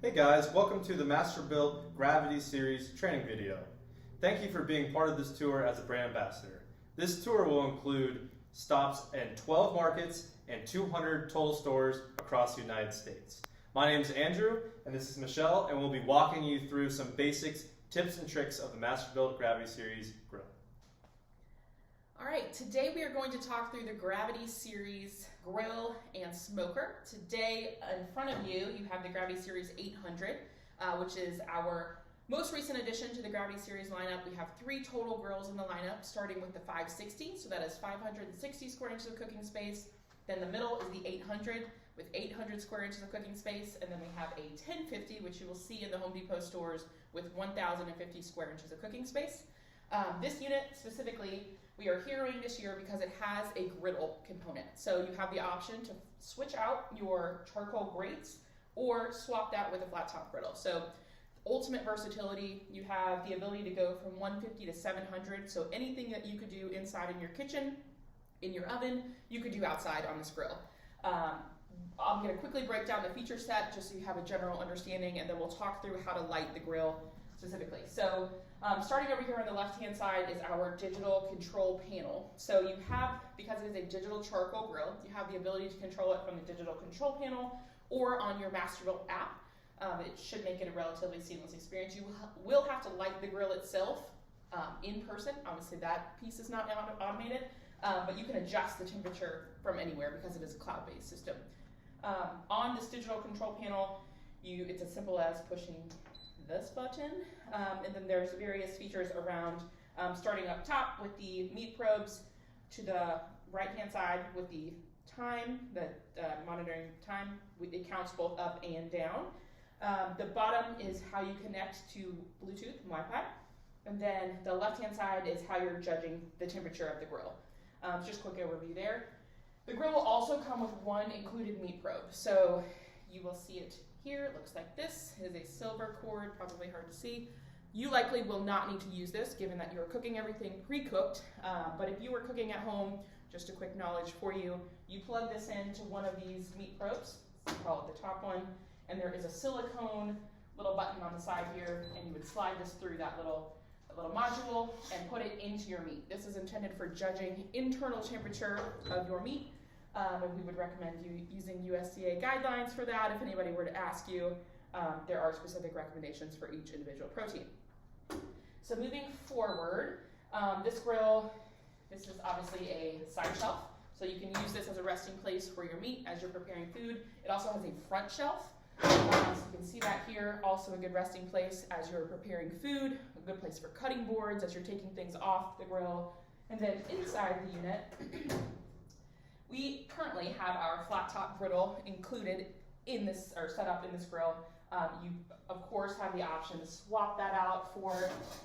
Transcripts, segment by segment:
Hey guys, welcome to the Masterbuilt Gravity Series training video. Thank you for being part of this tour as a brand ambassador. This tour will include stops in 12 markets and 200 total stores across the United States. My name is Andrew and this is Michelle, and we'll be walking you through some basics, tips and tricks of the Masterbuilt Gravity Series grill. Alright, today we are going to talk through the Gravity Series grill and smoker. Today in front of you, you have the Gravity Series 800, which is our most recent addition to the Gravity Series lineup. We have 3 total grills in the lineup, starting with the 560, so that is 560 square inches of cooking space. Then the middle is the 800 with 800 square inches of cooking space, and then we have a 1050, which you will see in the Home Depot stores, with 1,050 square inches of cooking space. This unit specifically, we are heroing this year because it has a griddle component. So you have the option to switch out your charcoal grates or swap that with a flat top griddle. So ultimate versatility, you have the ability to go from 150 to 700. So anything that you could do inside in your kitchen, in your oven, you could do outside on this grill. I'm going to quickly break down the feature set just so you have a general understanding, and then we'll talk through how to light the grill specifically. So starting over here on the left-hand side is our digital control panel. So you have, because it is a digital charcoal grill, you have the ability to control it from the digital control panel or on your Masterbuilt app. It should make it a relatively seamless experience. You will have to light the grill itself in person. Obviously that piece is not automated, but you can adjust the temperature from anywhere because it is a cloud-based system. On this digital control panel, it's as simple as pushing this button, and then there's various features around, starting up top with the meat probes, to the right hand side with the time, monitoring time. It counts both up and down. The bottom is how you connect to Bluetooth and Wi-Fi, and then the left hand side is how you're judging the temperature of the grill. Just quick overview there. The grill will also come with one included meat probe, so you will see it here. It looks like this. It is a silver cord, probably hard to see. You likely will not need to use this given that you're cooking everything pre-cooked, but if you were cooking at home, just a quick knowledge for you, you plug this into one of these meat probes, let's call it the top one, and there is a silicone little button on the side here, and you would slide this through that little module and put it into your meat. This is intended for judging internal temperature of your meat. And we would recommend you using USDA guidelines for that. If anybody were to ask you, there are specific recommendations for each individual protein. So moving forward, this grill, this is obviously a side shelf. So you can use this as a resting place for your meat as you're preparing food. It also has a front shelf. So you can see that here, also a good resting place as you're preparing food, a good place for cutting boards as you're taking things off the grill. And then inside the unit, we currently have our flat top griddle included in this, or set up in this grill. You of course have the option to swap that out for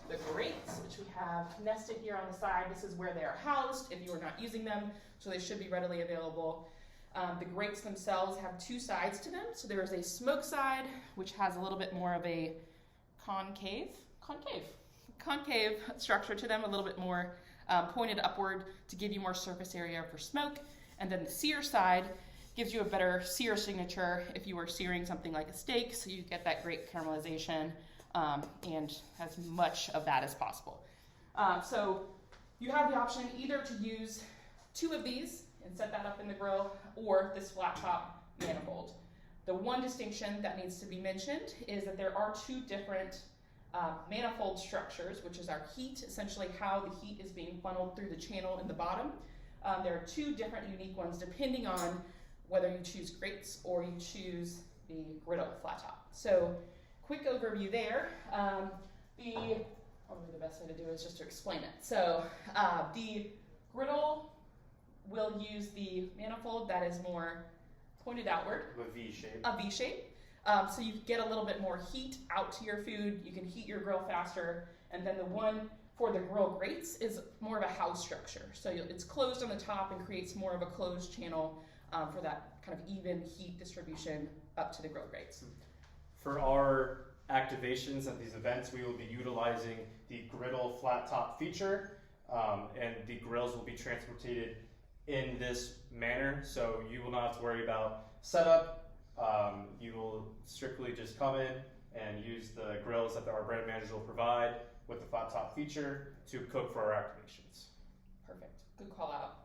the grates, which we have nested here on the side. This is where they are housed if you are not using them, so they should be readily available. The grates themselves have 2 sides to them. So there is a smoke side, which has a little bit more of a concave structure to them, a little bit more pointed upward to give you more surface area for smoke. And then the sear side gives you a better sear signature if you were searing something like a steak, so you get that great caramelization and as much of that as possible. So you have the option either to use 2 of these and set that up in the grill, or this flat top manifold. The one distinction that needs to be mentioned is that there are 2 different manifold structures, which is our heat, essentially how the heat is being funneled through the channel in the bottom. There are 2 different unique ones depending on whether you choose grates or you choose the griddle flat top. So quick overview there. Probably the best way to do it is just to explain it. So the griddle will use the manifold that is more pointed outward. A V shape. A V shape. So you get a little bit more heat out to your food. You can heat your grill faster. And then the one for the grill grates is more of a house structure. So it's closed on the top and creates more of a closed channel for that kind of even heat distribution up to the grill grates. For our activations at these events, we will be utilizing the griddle flat top feature, and the grills will be transported in this manner, so you will not have to worry about setup, You will strictly just come in and use the grills that our brand managers will provide with the flat top feature to cook for our activations. Perfect. Good call out.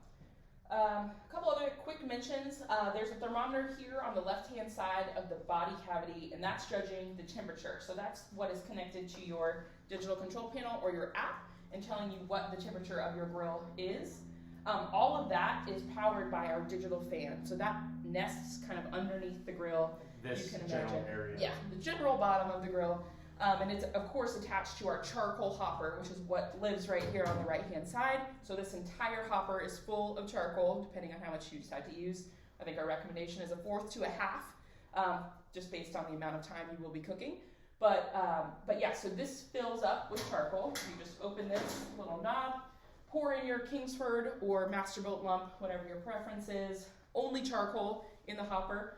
A couple other quick mentions. There's a thermometer here on the left-hand side of the body cavity, and that's judging the temperature. So that's what is connected to your digital control panel or your app and telling you what the temperature of your grill is. All of that is powered by our digital fan. So that nests kind of underneath the grill. This you can general imagine. area. Yeah, the general bottom of the grill. And it's of course attached to our charcoal hopper, which is what lives right here on the right hand side. So this entire hopper is full of charcoal, depending on how much you decide to use. I think our recommendation is 1/4 to 1/2, just based on the amount of time you will be cooking. But yeah, so this fills up with charcoal. You just open this little knob, pour in your Kingsford or Masterbuilt lump, whatever your preference is, only charcoal in the hopper.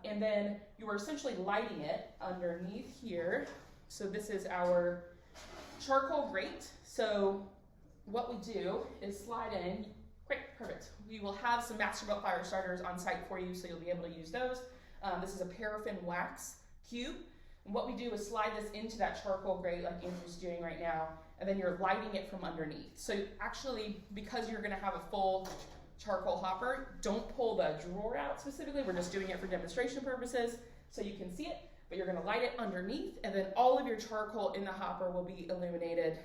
And then you are essentially lighting it underneath here. So this is our charcoal grate. So what we do is slide in, great, perfect. We will have some Masterbuilt fire starters on site for you, so you'll be able to use those. This is a paraffin wax cube. And what we do is slide this into that charcoal grate like Andrew's doing right now, and then you're lighting it from underneath. So actually, because you're gonna have a full charcoal hopper, don't pull the drawer out specifically. We're just doing it for demonstration purposes so you can see it, but you're gonna light it underneath, and then all of your charcoal in the hopper will be illuminated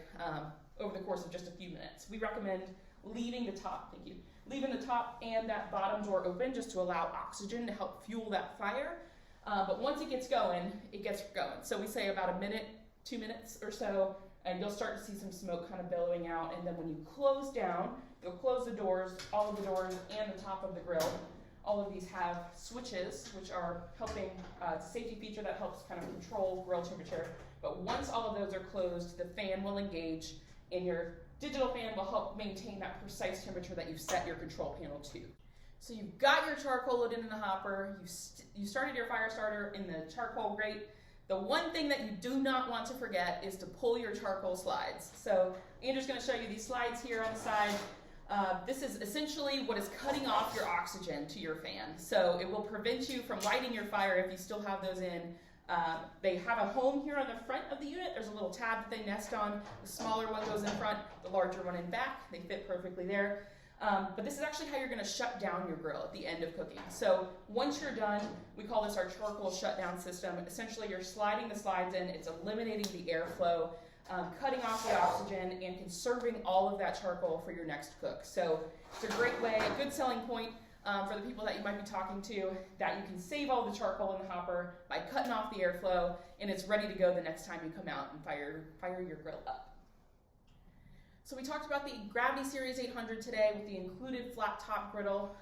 over the course of just a few minutes. We recommend leaving the top, thank you, leaving the top and that bottom door open just to allow oxygen to help fuel that fire. But once it gets going, it gets going. So we say about a minute, 2 minutes or so, and you'll start to see some smoke kind of billowing out. And then when you close down, you'll close the doors, all of the doors and the top of the grill. All of these have switches, which are helping, it's a safety feature that helps kind of control grill temperature. But once all of those are closed, the fan will engage, and your digital fan will help maintain that precise temperature that you've set your control panel to. So you've got your charcoal loaded in the hopper, you started your fire starter in the charcoal grate. The one thing that you do not want to forget is to pull your charcoal slides. So Andrew's going to show you these slides here on the side. This is essentially what is cutting off your oxygen to your fan. So it will prevent you from lighting your fire if you still have those in. They have a home here on the front of the unit. There's a little tab that they nest on. The smaller one goes in front, the larger one in back. They fit perfectly there. But this is actually how you're going to shut down your grill at the end of cooking. So once you're done, we call this our charcoal shutdown system. Essentially, you're sliding the slides in. It's eliminating the airflow, cutting off the oxygen, and conserving all of that charcoal for your next cook. So it's a great way, a good selling point for the people that you might be talking to, that you can save all the charcoal in the hopper by cutting off the airflow, and it's ready to go the next time you come out and fire your grill up. So we talked about the Gravity Series 800 today with the included flat top griddle.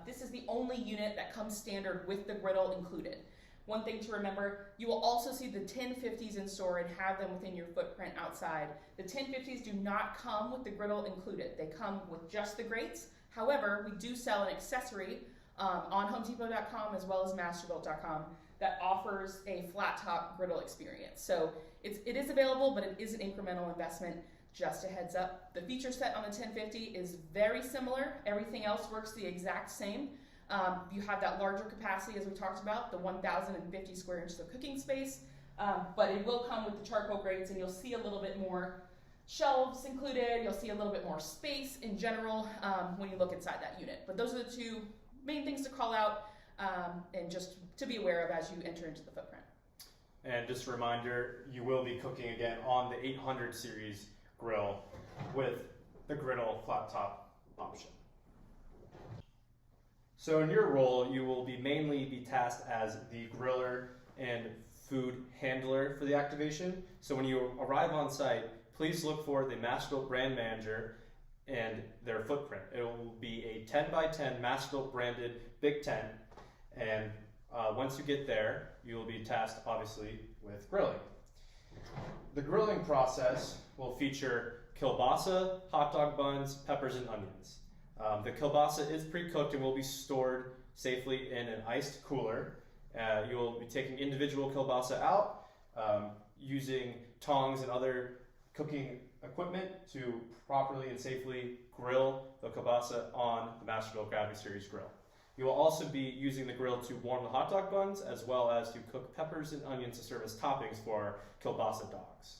This is the only unit that comes standard with the griddle included. One thing to remember, you will also see the 1050s in store and have them within your footprint outside. The 1050s do not come with the griddle included. They come with just the grates. However, we do sell an accessory on HomeDepot.com as well as Masterbuilt.com that offers a flat top griddle experience. So it is available, but it is an incremental investment. Just a heads up, the feature set on the 1050 is very similar. Everything else works the exact same. You have that larger capacity as we talked about, the 1,050 square inches of cooking space, but it will come with the charcoal grates, and you'll see a little bit more shelves included. You'll see a little bit more space in general when you look inside that unit. But those are the two main things to call out and just to be aware of as you enter into the footprint. And just a reminder, you will be cooking again on the 800 series grill with the griddle flat top option. So in your role, you will mainly be tasked as the griller and food handler for the activation. So when you arrive on site, please look for the Masterbuilt brand manager and their footprint. It will be a 10 by 10 Masterbuilt branded big tent, and once you get there, you will be tasked obviously with grilling. The grilling process will feature kielbasa, hot dog buns, peppers, and onions. The kielbasa is pre-cooked and will be stored safely in an iced cooler. You will be taking individual kielbasa out using tongs and other cooking equipment to properly and safely grill the kielbasa on the Masterbuilt Gravity Series grill. You will also be using the grill to warm the hot dog buns as well as to cook peppers and onions to serve as toppings for our kielbasa dogs.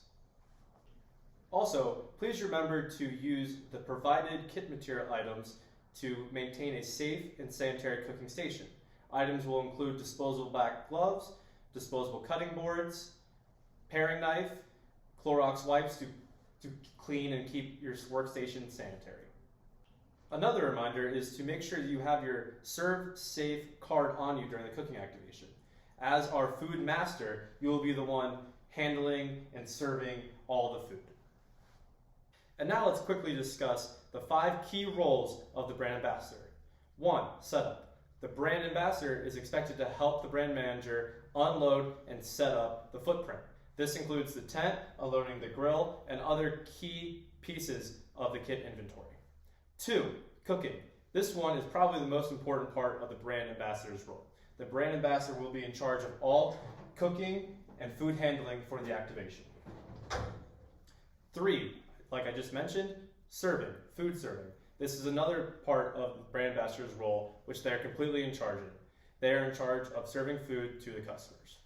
Also, please remember to use the provided kit material items to maintain a safe and sanitary cooking station. Items will include disposable black gloves, disposable cutting boards, paring knife, Clorox wipes to clean and keep your workstation sanitary. Another reminder is to make sure that you have your Serve Safe card on you during the cooking activation. As our food master, you will be the one handling and serving all the food. And now let's quickly discuss the 5 key roles of the brand ambassador. 1. Setup. The brand ambassador is expected to help the brand manager unload and set up the footprint. This includes the tent, unloading the grill, and other key pieces of the kit inventory. 2. Cooking. This one is probably the most important part of the brand ambassador's role. The brand ambassador will be in charge of all cooking and food handling for the activation. 3. Like I just mentioned, serving, food serving. This is another part of the brand ambassador's role, which they are completely in charge of. They are in charge of serving food to the customers.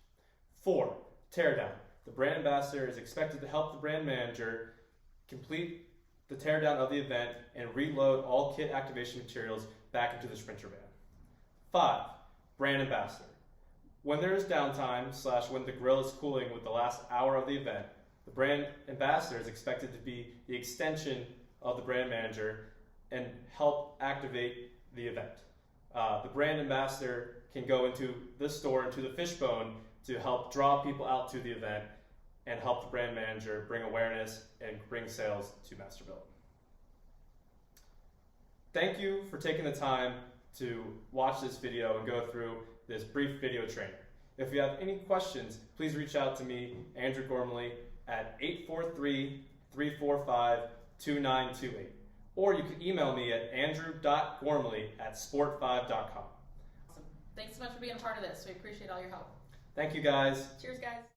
4. Teardown. The brand ambassador is expected to help the brand manager complete the teardown of the event and reload all kit activation materials back into the Sprinter van. 5. Brand ambassador. When there is downtime / when the grill is cooling with the last hour of the event, the brand ambassador is expected to be the extension of the brand manager and help activate the event. The brand ambassador can go into the store, into the Fishbone, to help draw people out to the event and help the brand manager bring awareness and bring sales to Masterbuilt. Thank you for taking the time to watch this video and go through this brief video training. If you have any questions, please reach out to me, Andrew Gormley, at 843-345-2928. Or you can email me at andrew.gormley@sport5.com. Awesome. Thanks so much for being a part of this. We appreciate all your help. Thank you, guys. Cheers, guys.